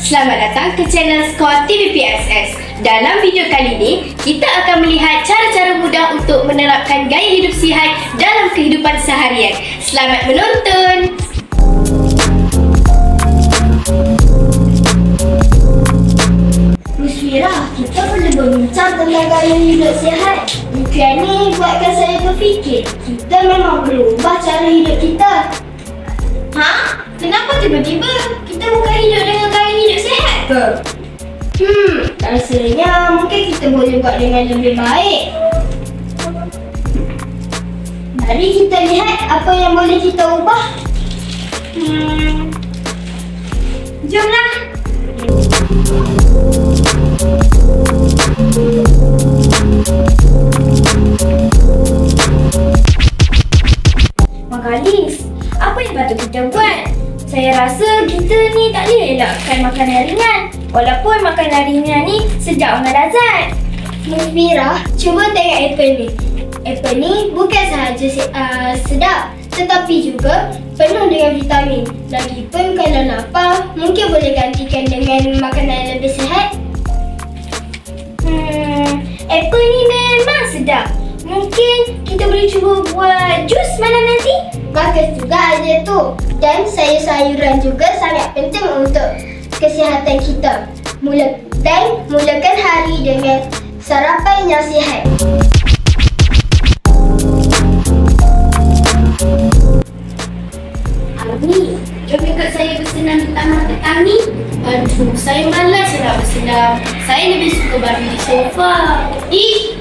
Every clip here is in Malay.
Selamat datang ke channel Skor TV PSS. Dalam video kali ini, kita akan melihat cara-cara mudah untuk menerapkan gaya hidup sihat dalam kehidupan seharian. Selamat menonton! Musfira, kita boleh berbincang tentang gaya hidup sihat. Impian ni buatkan saya berfikir, kita memang perlu ubah cara hidup kita. Ha? Kenapa tiba-tiba kita bukan hidup dengan gaya hidup sihat ke? Rasanya mungkin kita boleh buat dengan lebih baik. Mari kita lihat apa yang boleh kita ubah. Jomlah! Magalis, apa yang patut kita buat? Saya rasa kita ni tak boleh elakkan makanan ringan. Walaupun makanan ringan ni sedap melazat. Musfira, cuba tengok apple ni. Apple ni bukan sahaja sedap, tetapi juga penuh dengan vitamin. Lagipun kalau lapar, mungkin boleh gantikan dengan makanan yang lebih sihat. Apple ni memang sedap. Mungkin kita boleh cuba buat jus malam nanti. Bagus juga idea tu. Dan sayur-sayuran juga sangat penting untuk kesihatan kita. Mulakan hari dengan sarapan yang sihat. Ami, jom ikut saya bersenam di taman petang ni. Aduh, saya malas nak bersenam. Saya lebih suka berbaring di sofa.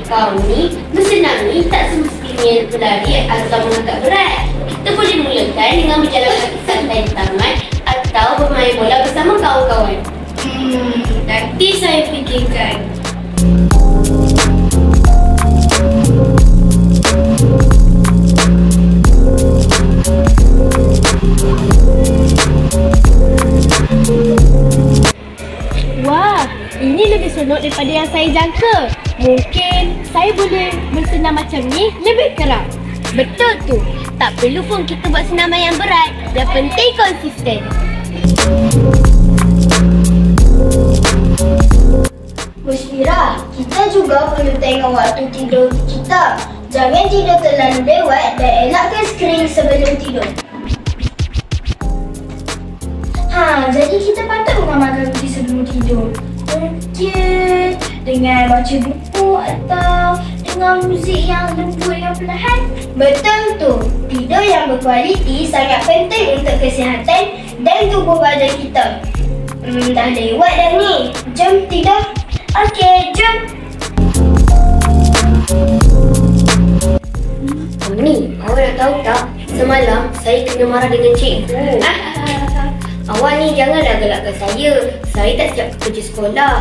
Kau ni, bersenam ni tak semestinya berlari atau mengangkat berat. Kita boleh mulakan dengan berjalan kaki santai di taman atau bermain bola bersama kawan-kawan. Nanti saya fikirkan. Wah, ini lebih seronok daripada yang saya jangka. Mungkin saya boleh bersenam macam ni lebih kerap. Betul tu. Tak perlu pun kita buat senaman yang berat. Yang penting konsisten. Musfira, kita juga perlu tengok waktu tidur kita. Jangan tidur terlalu lewat dan elakkan skrin sebelum tidur. Jadi kita patut mengamalkan rutin sebelum tidur. Mungkin dengan baca buku atau dengan muzik yang lembut yang perlahan. Betul tu. Tidur yang berkualiti sangat penting untuk kesihatan dan tubuh badan kita. Dah lewat dah ni. Jom tidur. Okey, jom. Ni, awak nak tahu tak? Semalam saya kena marah dengan cikgu. Awak ni janganlah galakkan saya. Saya tak siap kerja sekolah.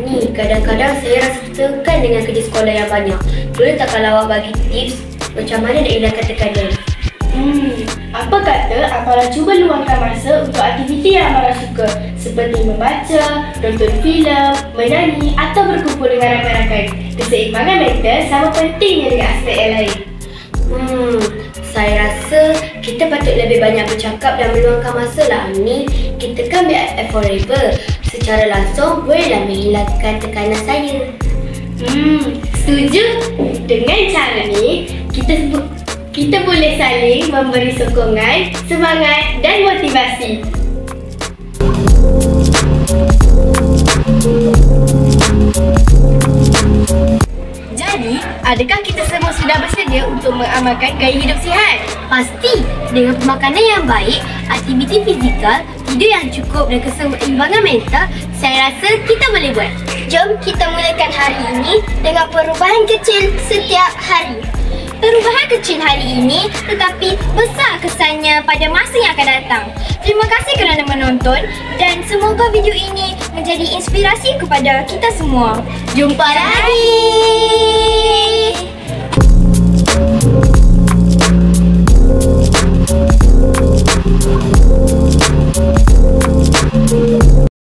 Ni, kadang-kadang saya rasa tertekan dengan kerja sekolah yang banyak. Boleh tak kalau awak bagi tips macam mana nak hilangkan tekanan? Apa kata Akara cuba luangkan masa untuk aktiviti yang Akara suka, seperti membaca, nonton filem, menyanyi atau berkumpul dengan rakan-rakan. Keseimbangan mental sama pentingnya dengan aspek yang lain. Saya rasa kita patut lebih banyak bercakap dan meluangkan masa lah. Ni, kita kan BFF forever. Secara langsung bolehlah menghilangkan tekanan saya. Setuju? Dengan cara ni, kita boleh saling memberi sokongan, semangat dan motivasi. Jadi, adakah kita semua sudah bersedia untuk mengamalkan gaya hidup sihat? Pasti, dengan pemakanan yang baik, aktiviti fizikal, tidur yang cukup dan keseimbangan mental, saya rasa kita boleh buat. Jom kita mulakan hari ini dengan perubahan kecil setiap hari. Perubahan kecil hari ini tetapi besar kesannya pada masa yang akan datang. Terima kasih kerana menonton dan semoga video ini menjadi inspirasi kepada kita semua. Jumpa lagi!